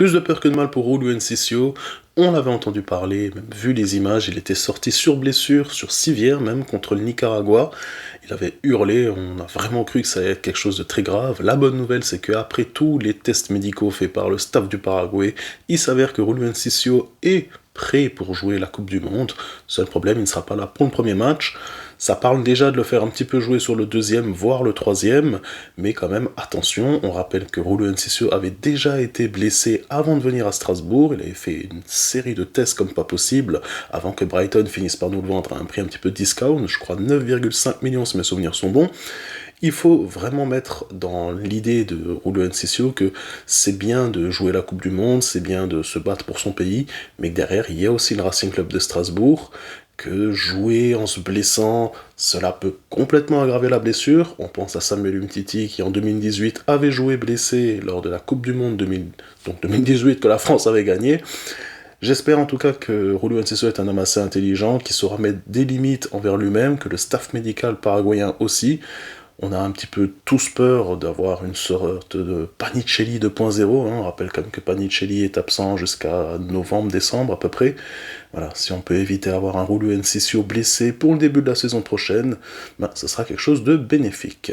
Plus de peur que de mal pour Julio Enciso. On l'avait entendu parler, même vu les images, il était sorti sur blessure, sur civière même, contre le Nicaragua. Il avait hurlé, on a vraiment cru que ça allait être quelque chose de très grave. La bonne nouvelle, c'est qu'après tous les tests médicaux faits par le staff du Paraguay, il s'avère que Julio Enciso est prêt pour jouer la Coupe du Monde. Seul problème, il ne sera pas là pour le premier match. Ça parle déjà de le faire un petit peu jouer sur le deuxième, voire le troisième, mais quand même, attention, on rappelle que Julio Enciso avait déjà été blessé avant de venir à Strasbourg, il avait fait une série de tests comme pas possible, avant que Brighton finisse par nous le vendre à un prix un petit peu discount, je crois 9,5 millions si mes souvenirs sont bons. Il faut vraiment mettre dans l'idée de Julio Enciso que c'est bien de jouer la Coupe du Monde, c'est bien de se battre pour son pays, mais que derrière, il y a aussi le Racing Club de Strasbourg, que jouer en se blessant, cela peut complètement aggraver la blessure. On pense à Samuel Umtiti qui en 2018 avait joué blessé lors de la Coupe du Monde 2018 que la France avait gagné. J'espère en tout cas que Julio Enciso est un homme assez intelligent, qui saura mettre des limites envers lui-même, que le staff médical paraguayen aussi. On a un petit peu tous peur d'avoir une sorte de Panicelli 2.0, on rappelle quand même que Panicelli est absent jusqu'à novembre-décembre à peu près. Voilà, si on peut éviter d'avoir un Julio Enciso blessé pour le début de la saison prochaine, ce sera quelque chose de bénéfique.